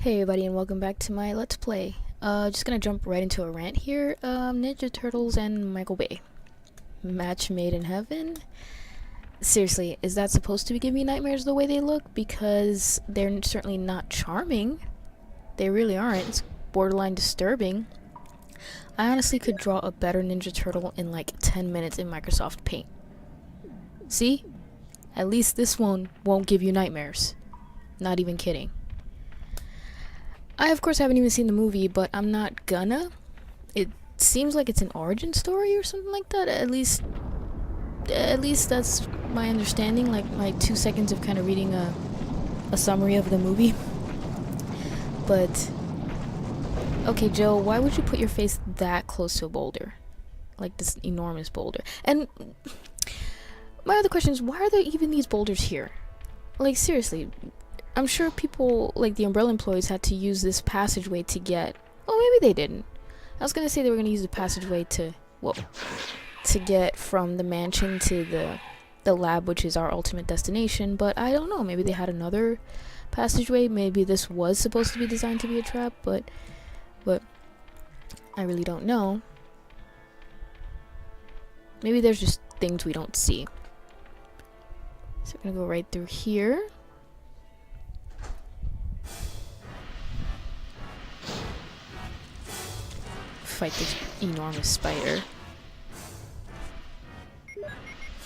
Hey everybody and welcome back to my Let's Play. Just gonna jump right into a rant here. Ninja Turtles and Michael Bay. Match made in heaven? Seriously, is that supposed to give me nightmares the way they look? Because they're certainly not charming. They really aren't. It's borderline disturbing. I honestly could draw a better Ninja Turtle in like 10 minutes in Microsoft Paint. See? At least this one won't give you nightmares. Not even kidding. I, of course, haven't even seen the movie, but I'm not gonna. It seems like it's an origin story or something like that. At least that's my understanding. Like my 2 seconds of kind of reading a summary of the movie. But okay, Joe, why would you put your face that close to a boulder, like this enormous boulder? And my other question is, why are there even these boulders here? Like seriously. I'm sure people, like the Umbrella employees, had to use this passageway to get... Well, maybe they didn't. I was gonna say they were gonna use the passageway to... Whoa. To get from the mansion to the lab, which is our ultimate destination, but I don't know. Maybe they had another passageway. Maybe this was supposed to be designed to be a trap, but I really don't know. Maybe there's just things we don't see. So we're gonna go right through here. Fight this enormous spider.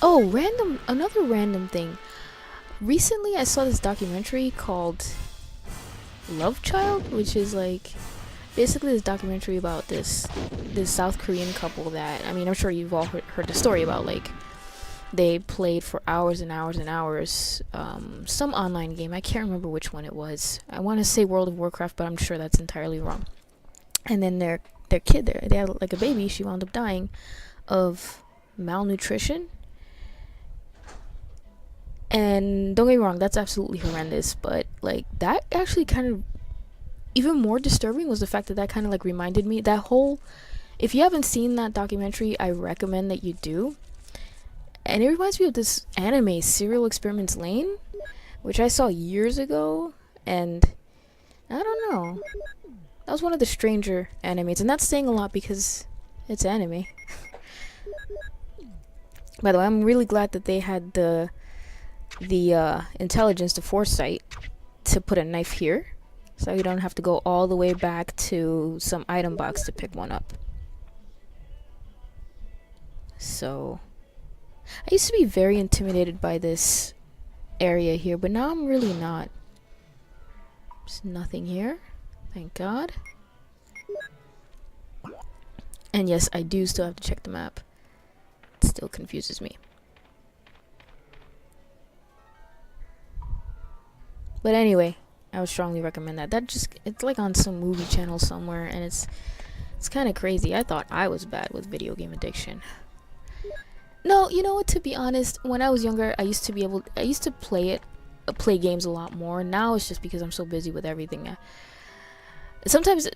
Oh, another random thing. Recently I saw this documentary called Love Child, which is like basically this documentary about this South Korean couple that, I mean, I'm sure you've all heard the story about, like they played for hours and hours and hours some online game. I can't remember which one it was. I want to say World of Warcraft, but I'm sure that's entirely wrong. And then their kid, they had like a baby, she wound up dying of malnutrition. And don't get me wrong, that's absolutely horrendous, but like that actually kind of even more disturbing was the fact that kind of like reminded me that whole, if you haven't seen that documentary, I recommend that you do. And it reminds me of this anime, Serial Experiments Lain, which I saw years ago, and I don't know, that was one of the stranger animes, and that's saying a lot because it's anime. By the way, I'm really glad that they had the intelligence, the foresight, to put a knife here, so you don't have to go all the way back to some item box to pick one up. So, I used to be very intimidated by this area here, but now I'm really not. There's nothing here. Thank God. And yes, I do still have to check the map. It still confuses me. But anyway, I would strongly recommend that. It's like on some movie channel somewhere, and it's kind of crazy. I thought I was bad with video game addiction. No, you know what, to be honest, when I was younger, I used to play games a lot more. Now it's just because I'm so busy with everything. Sometimes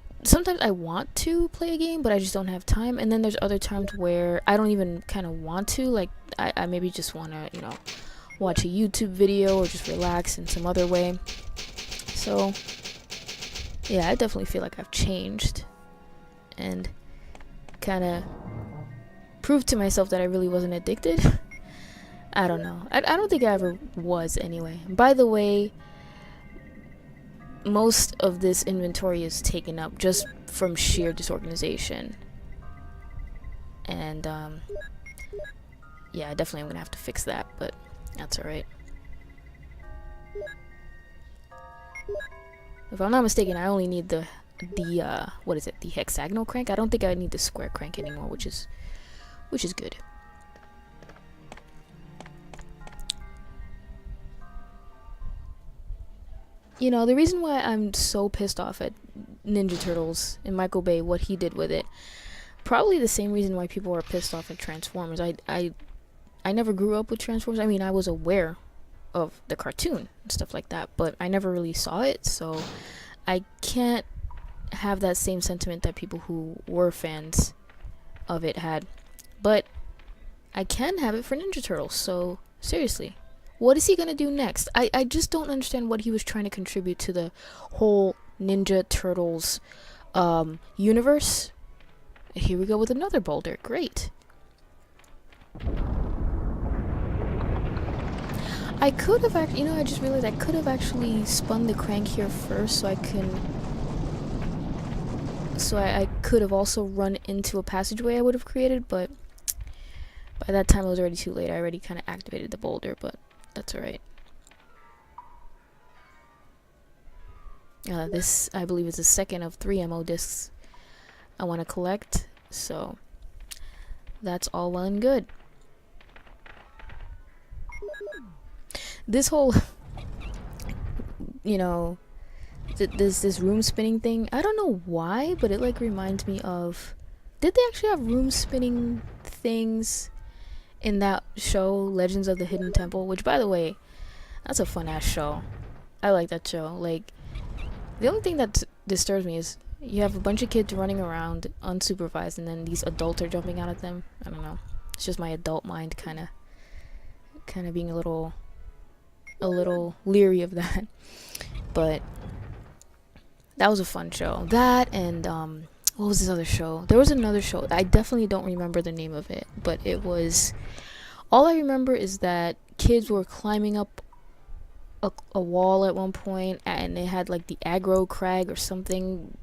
I want to play a game, but I just don't have time. And then there's other times where I don't even kind of want to. Like, I maybe just want to, watch a YouTube video or just relax in some other way. So, yeah, I definitely feel like I've changed. And kind of proved to myself that I really wasn't addicted. I don't know. I don't think I ever was anyway. By the way, most of this inventory is taken up just from sheer disorganization. And, yeah, I definitely am gonna have to fix that, but that's alright. If I'm not mistaken, I only need the what is it, the hexagonal crank? I don't think I need the square crank anymore, which is good. The reason why I'm so pissed off at Ninja Turtles and Michael Bay, what he did with it, probably the same reason why people are pissed off at Transformers. I never grew up with Transformers. I mean, I was aware of the cartoon and stuff like that, but I never really saw it, so I can't have that same sentiment that people who were fans of it had. But I can have it for Ninja Turtles, so seriously. What is he gonna do next? I just don't understand what he was trying to contribute to the whole Ninja Turtles universe. Here we go with another boulder. Great. I could have actually, I just realized I could have actually spun the crank here first so I could have also run into a passageway I would have created, but by that time it was already too late. I already kind of activated the boulder, but that's alright. This, I believe, is the second of 3 MO discs I want to collect, so that's all well and good. This whole, this room spinning thing, I don't know why, but it like reminds me of, did they actually have room spinning things in that show, Legends of the Hidden Temple? Which, by the way, that's a fun ass show. I like that show. Like, the only thing that disturbs me is you have a bunch of kids running around unsupervised, and then these adults are jumping out at them. I don't know. It's just my adult mind kind of being a little leery of that. But that was a fun show. That and what was this other show? There was another show. I definitely don't remember the name of it, but it was, all I remember is that kids were climbing up a wall at one point, and they had like the aggro crag or something.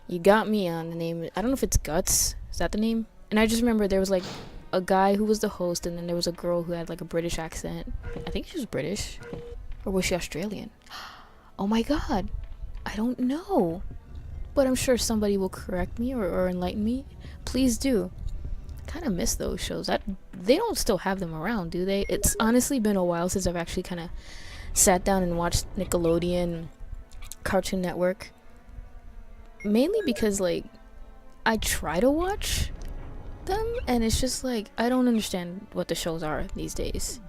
You got me on the name. I don't know if it's Guts. Is that the name? And I just remember there was like a guy who was the host, and then there was a girl who had like a British accent. I think she was British, or was she Australian? Oh my god, I don't know, but I'm sure somebody will correct me or enlighten me. Please do. Kind of miss those shows. They don't still have them around, do they? It's honestly been a while since I've actually kind of sat down and watched Nickelodeon, Cartoon Network, mainly because like I try to watch them and it's just like I don't understand what the shows are these days.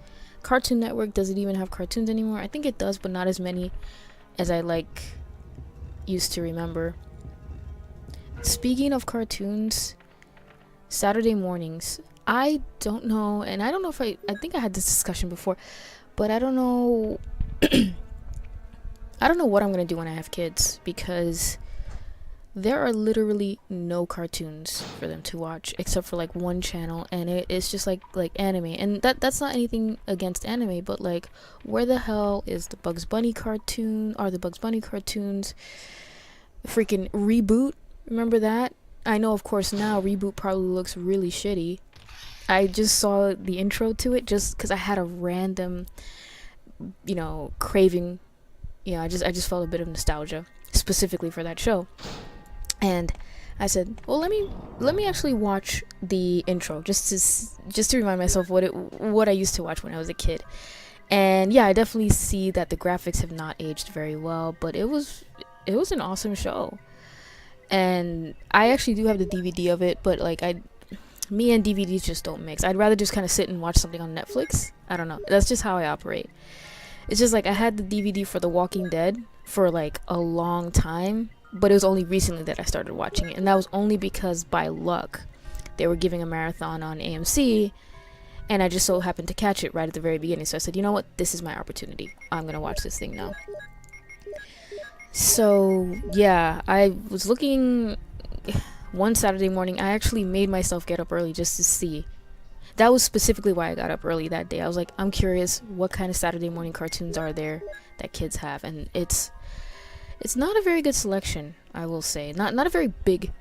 Cartoon Network, does it even have cartoons anymore? I think it does, but not as many as I like used to remember. Speaking of cartoons, Saturday mornings, I don't know, and I don't know if I think I had this discussion before, but I don't know I don't know what I'm gonna do when I have kids, because there are literally no cartoons for them to watch except for like one channel, and it's just like anime, and that's not anything against anime, but like where the hell is the Bugs Bunny cartoon? Are the Bugs Bunny cartoons? Freaking Reboot, remember that? I know, of course, now Reboot probably looks really shitty. I just saw the intro to it just because I had a random craving. I just felt a bit of nostalgia specifically for that show, and I said, well, let me actually watch the intro just to remind myself what I used to watch when I was a kid. And yeah, I definitely see that the graphics have not aged very well, but it was an awesome show. And I actually do have the DVD of it, but like me and DVDs just don't mix. I'd rather just kind of sit and watch something on Netflix. I don't know. That's just how I operate. It's just like I had the DVD for The Walking Dead for like a long time, but it was only recently that I started watching it, and that was only because by luck they were giving a marathon on AMC, and I just so happened to catch it right at the very beginning. So I said, you know what, this is my opportunity. I'm gonna watch this thing now. So yeah, I was looking one Saturday morning. I actually made myself get up early just to see. That was specifically why I got up early that day. I was like, I'm curious what kind of Saturday morning cartoons are there that kids have, and it's not a very good selection, I will say. Not a very big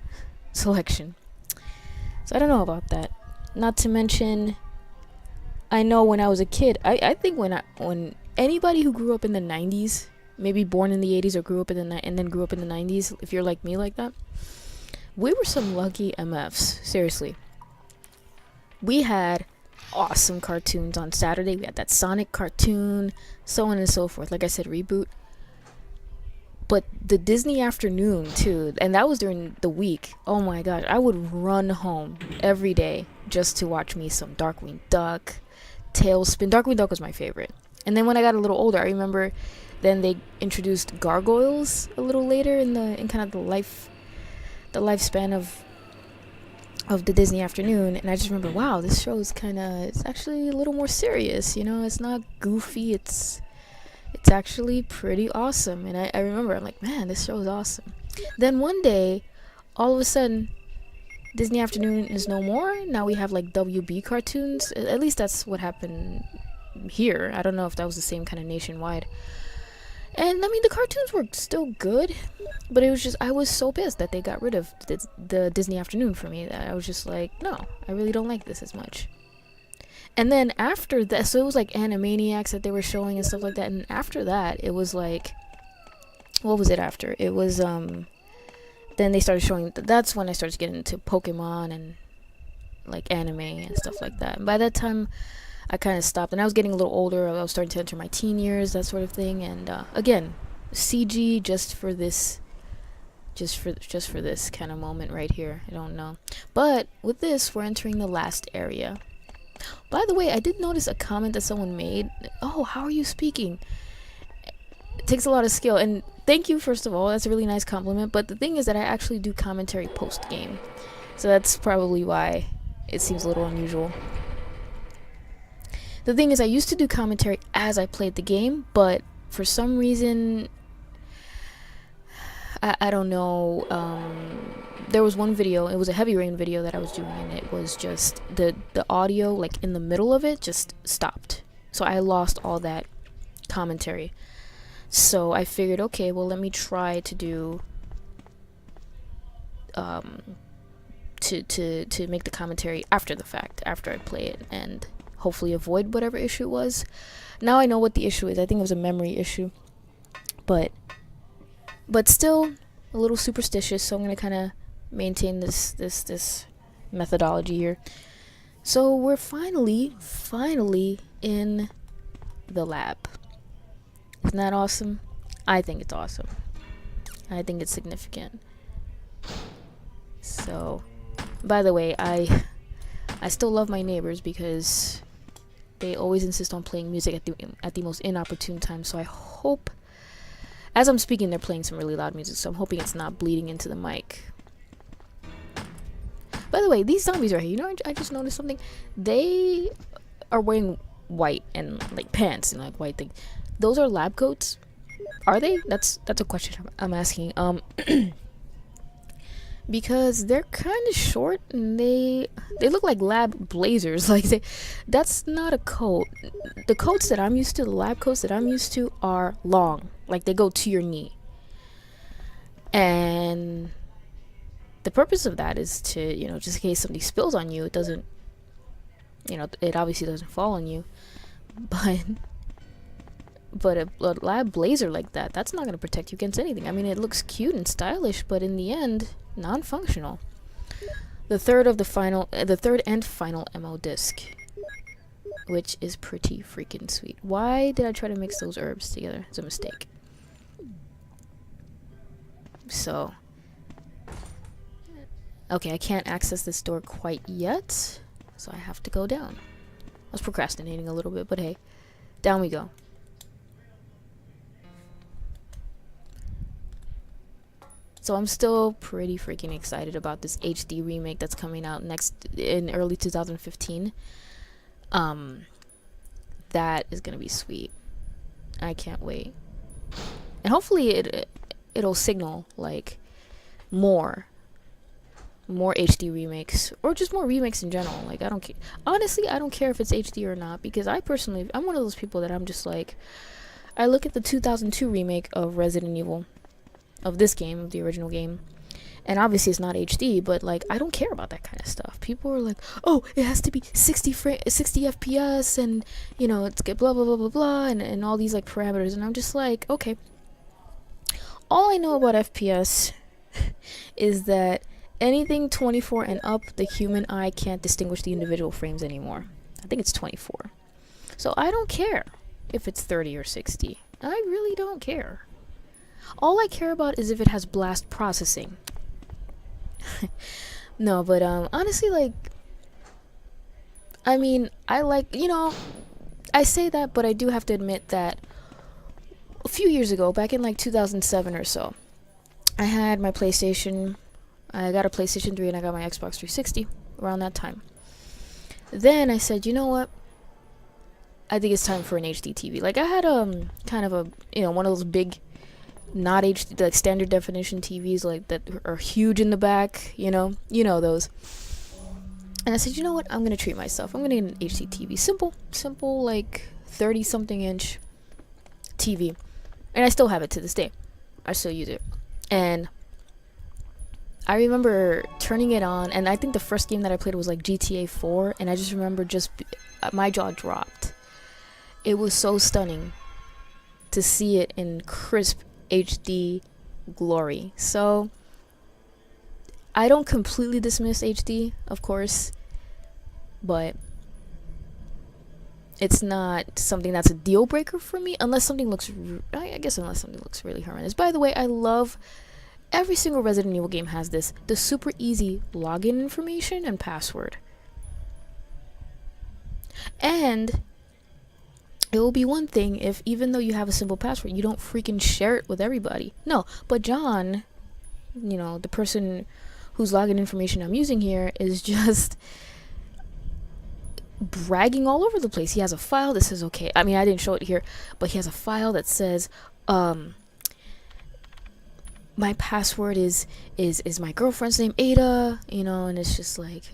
selection. So I don't know about that. Not to mention, I know when I was a kid, I think when anybody who grew up in the 90s, maybe born in the 80s or grew up and then grew up in the 90s, if you're like me like that, we were some lucky MFs. Seriously. We had awesome cartoons on Saturday. We had that Sonic cartoon, so on and so forth. Like I said, Reboot. But the Disney afternoon too, and that was during the week. Oh my gosh, I would run home every day just to watch me some Darkwing Duck, Tailspin. Darkwing Duck was my favorite. And then when I got a little older, I remember then they introduced Gargoyles a little later in kind of the lifespan of the Disney afternoon, and I just remember, wow, this show is it's actually a little more serious, it's not goofy, it's It's actually pretty awesome. And I remember, I'm like, man, this show is awesome. Then one day, all of a sudden, Disney Afternoon is no more. Now we have like WB cartoons. At least that's what happened here. I don't know if that was the same kind of nationwide. And I mean, the cartoons were still good, but it was just, I was so pissed that they got rid of the Disney Afternoon for me that I was just like, no, I really don't like this as much. And then after that, so it was like Animaniacs that they were showing and stuff like that. And after that, it was like, what was it after? It was, then they started showing, that's when I started getting into Pokemon and like anime and stuff like that. And by that time, I kind of stopped, and I was getting a little older. I was starting to enter my teen years, that sort of thing. And again, CG just for this, just for this kind of moment right here. I don't know, but with this, we're entering the last area. By the way, I did notice a comment that someone made. Oh, how are you speaking? It takes a lot of skill, and thank you, first of all. That's a really nice compliment. But the thing is that I actually do commentary post game, so that's probably why it seems a little unusual. The thing is, I used to do commentary as I played the game, but for some reason, I don't know, there was one video, it was a Heavy Rain video that I was doing, and it was just, the audio, like, in the middle of it, just stopped. So I lost all that commentary. So I figured, okay, well, let me try to do, to make the commentary after the fact, after I play it, and hopefully avoid whatever issue it was. Now I know what the issue is. I think it was a memory issue, but still a little superstitious, so I'm gonna kind of maintain this methodology here. So we're finally in the lab. Isn't that awesome? I think it's awesome. I think it's significant. So, by the way, I still love my neighbors because they always insist on playing music at the most inopportune time. So I hope, as I'm speaking, they're playing some really loud music. So I'm hoping it's not bleeding into the mic. By the way, these zombies right here, you know, I just noticed something. They are wearing white and like pants and like white things. Those are lab coats. Are they? That's a question I'm asking. Because they're kind of short and they look like lab blazers. Like that's not a coat. The coats that I'm used to, the lab coats that I'm used to, are long. Like they go to your knee. And the purpose of that is to, you know, just in case somebody spills on you, it doesn't, you know, it obviously doesn't fall on you. But a lab blazer like that, that's not going to protect you against anything. I mean, it looks cute and stylish, but in the end, non-functional. The third and final MO disc, which is pretty freaking sweet. Why did I try to mix those herbs together? It's a mistake. So, okay, I can't access this door quite yet, so I have to go down. I was procrastinating a little bit, but hey, down we go. So I'm still pretty freaking excited about this HD remake that's coming out in early 2015. That is gonna be sweet. I can't wait. And hopefully it'll signal like more HD remakes, or just more remakes in general. Like, I don't care. Honestly, I don't care if it's HD or not, because I'm one of those people that I'm just like, I look at the 2002 remake of Resident Evil, of this game, of the original game, and obviously it's not HD, but like, I don't care about that kind of stuff. People are like, oh, it has to be 60 FPS, and you know, it's good, blah blah blah blah blah, and all these like parameters, and I'm just like, okay, all I know about FPS is that anything 24 and up, the human eye can't distinguish the individual frames anymore. I think it's 24. So I don't care if it's 30 or 60. I really don't care. All I care about is if it has blast processing. No, but honestly, like, I mean, I like, you know, I say that, but I do have to admit that a few years ago, back in like 2007 or so, I had my PlayStation. I got a PlayStation 3 and I got my Xbox 360 around that time. Then I said, you know what? I think it's time for an HD TV. Like I had kind of a, you know, one of those big not HD, like standard definition TVs like that are huge in the back, you know those. And I said, you know what, I'm gonna treat myself. I'm gonna get an HD TV, simple like 30 something inch TV, and I still have it to this day. I still use it, and I remember turning it on, and I think the first game that I played was like GTA 4, and I just remember my jaw dropped. It was so stunning to see it in crisp HD glory. So I don't completely dismiss HD, of course, but it's not something that's a deal breaker for me unless something looks unless something looks really horrendous. By the way, I love every single Resident Evil game has the super easy login information and password. And it will be one thing if, even though you have a simple password, you don't freaking share it with everybody. No, but John, you know, the person whose login information I'm using here, is just bragging all over the place. He has a file that says, okay, I mean, I didn't show it here, but he has a file that says, my password is my girlfriend's name, Ada, you know, and it's just like,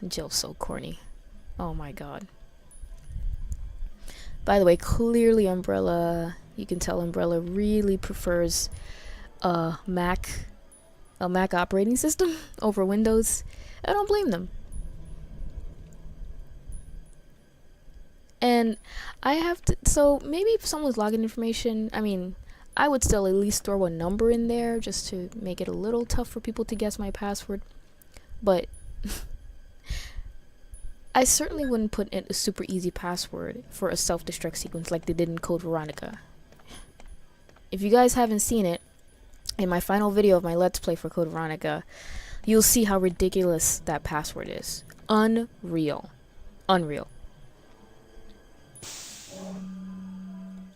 Jill's so corny. Oh my god. By the way, clearly Umbrella, you can tell Umbrella really prefers a Mac operating system over Windows. I don't blame them. And I have to, so maybe if someone's login information, I mean, I would still at least throw a number in there just to make it a little tough for people to guess my password. But I certainly wouldn't put in a super easy password for a self-destruct sequence like they did in Code Veronica. If you guys haven't seen it, in my final video of my Let's Play for Code Veronica, you'll see how ridiculous that password is. Unreal.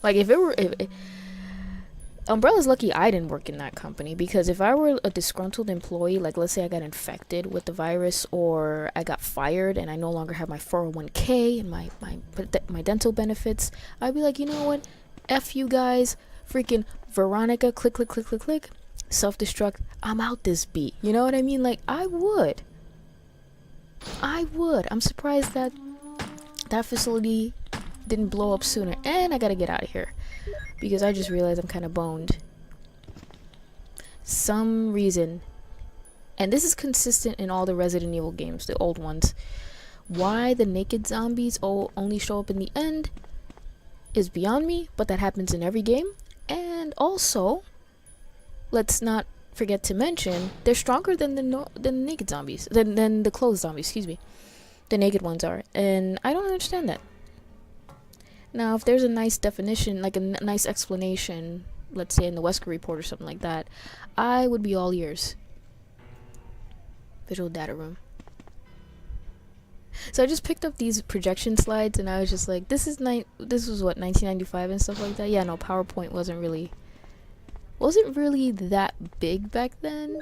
Like, if Umbrella's lucky I didn't work in that company, because if I were a disgruntled employee, like let's say I got infected with the virus, or I got fired and I no longer have my 401k and my dental benefits, I'd be like, you know what? F you guys, freaking Veronica, click, self-destruct, I'm out this beat. You know what I mean? Like, I would. I'm surprised that facility didn't blow up sooner. And I gotta get out of here, because I just realized I'm kind of boned. Some reason, and this is consistent in all the Resident Evil games, the old ones, why the naked zombies only show up in the end is beyond me, but that happens in every game. And also, let's not forget to mention, they're stronger than the naked zombies, than the clothed zombies, excuse me. The naked ones are, and I don't understand that. Now, if there's a nice definition, like a nice explanation, let's say in the Wesker report or something like that, I would be all ears. Visual data room. So I just picked up these projection slides, and I was just like, this was what, 1995 and stuff like that? Yeah, no, PowerPoint wasn't really that big back then.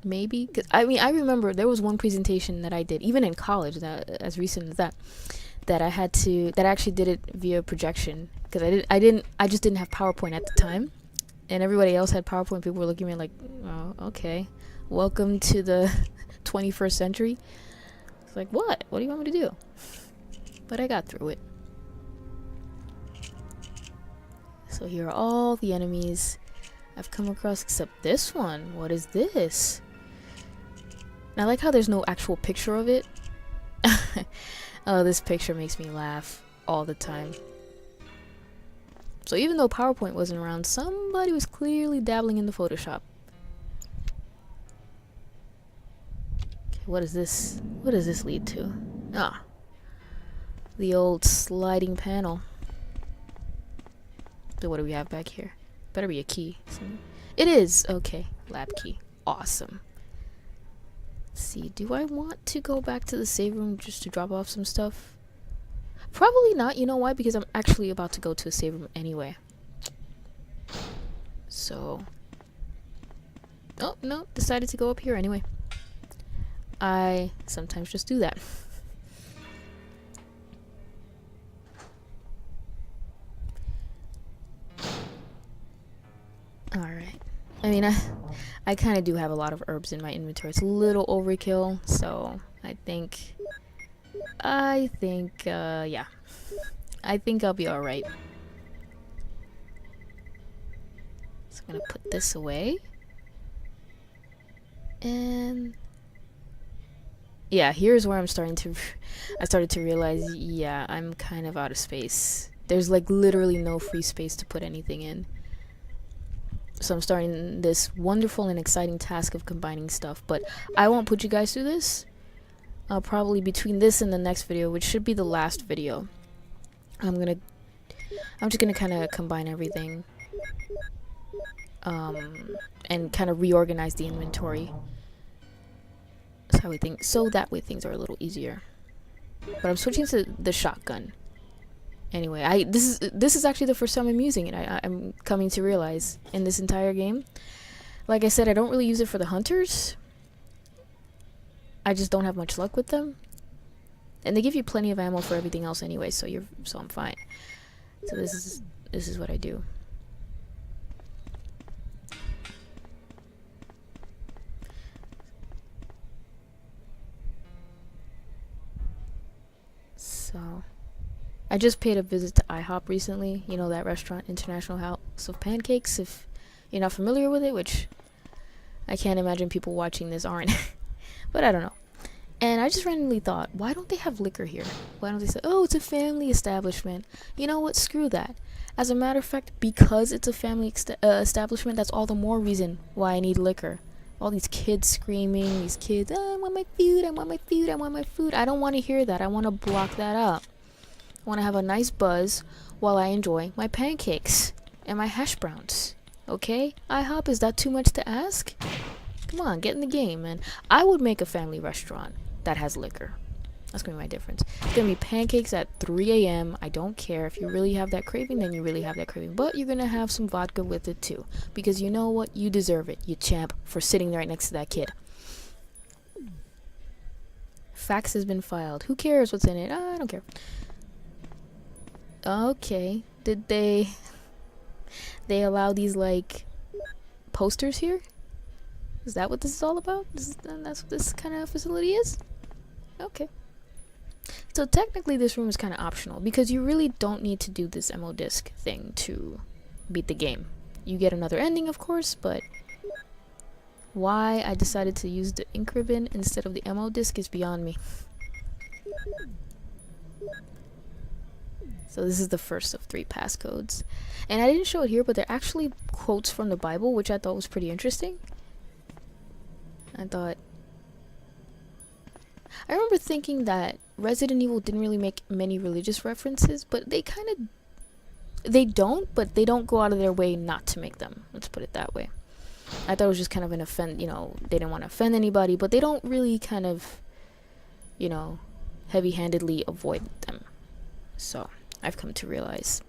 Maybe, 'cause I mean, I remember there was one presentation that I did, even in college, that as recent as that I actually did it via projection, because I just didn't have PowerPoint at the time, and everybody else had PowerPoint. People were looking at me like, oh, okay, welcome to the 21st century. It's like, what do you want me to do? But I got through it. So here are all the enemies I've come across, except this one. What is this? And I like how there's no actual picture of it. Oh, this picture makes me laugh all the time. So even though PowerPoint wasn't around, somebody was clearly dabbling in the Photoshop. Okay, what is this? What does this lead to? Ah, the old sliding panel. So what do we have back here? Better be a key. It is! Okay, lab key. Awesome. Let's see, do I want to go back to the save room just to drop off some stuff? Probably not. You know why? Because I'm actually about to go to a save room anyway. So, oh no, decided to go up here anyway. I sometimes just do that. mean, I kind of do have a lot of herbs in my inventory. It's a little overkill, so I think, yeah. I think I'll be alright. So I'm gonna put this away. And yeah, here's where I started to realize, yeah, I'm kind of out of space. There's like literally no free space to put anything in. So I'm starting this wonderful and exciting task of combining stuff, but I won't put you guys through this. Probably between this and the next video, which should be the last video, I'm just gonna kind of combine everything, and kind of reorganize the inventory. So that way things are a little easier. But I'm switching to the shotgun. Anyway, this is actually the first time I'm using it. I'm coming to realize in this entire game. Like I said, I don't really use it for the hunters. I just don't have much luck with them. And they give you plenty of ammo for everything else anyway, so I'm fine. So this is what I do. So I just paid a visit to IHOP recently. You know, that restaurant, International House of Pancakes, if you're not familiar with it, which I can't imagine people watching this aren't. But I don't know. And I just randomly thought, why don't they have liquor here? Why don't they say, oh, it's a family establishment? You know what? Screw that. As a matter of fact, because it's a family establishment, that's all the more reason why I need liquor. All these kids screaming, these kids, oh, I want my food, I want my food, I want my food. I don't want to hear that. I want to block that out. I want to have a nice buzz while I enjoy my pancakes and my hash browns. Okay? IHOP, is that too much to ask? Come on, get in the game, man. I would make a family restaurant that has liquor. That's gonna be my difference. It's gonna be pancakes at 3 a.m. I don't care. If you really have that craving, then you really have that craving. But you're gonna have some vodka with it too. Because you know what? You deserve it, you champ, for sitting right next to that kid. Fax has been filed. Who cares what's in it? I don't care. Okay. Did they allow these, like, posters here? Is that what this is all about? That's what this kind of facility is? Okay. So technically this room is kind of optional because you really don't need to do this ammo disc thing to beat the game. You get another ending, of course, but why I decided to use the ink ribbon instead of the ammo disc is beyond me. So this is the first of 3 passcodes. And I didn't show it here, but they're actually quotes from the Bible, which I thought was pretty interesting. I remember thinking that Resident Evil didn't really make many religious references, but they don't go out of their way not to make them. Let's put it that way. I thought it was just kind of an offend, you know, they didn't want to offend anybody, but they don't really kind of, you know, heavy-handedly avoid them. So, I've come to realize.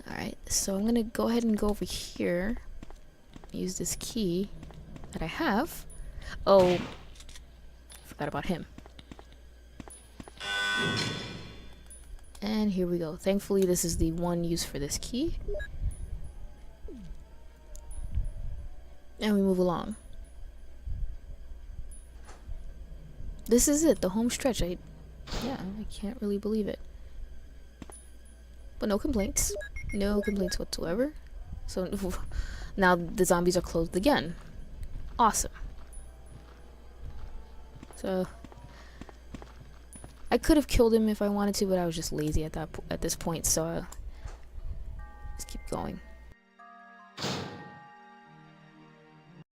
Alright, so I'm gonna go ahead and go over here, use this key that I have. Oh, forgot about him. And here we go. Thankfully, this is the one use for this key. And we move along. This is it, the home stretch. I can't really believe it. But no complaints. No complaints whatsoever. So, now the zombies are closed again. Awesome. So I could have killed him if I wanted to, but I was just lazy at this point, so let's keep going.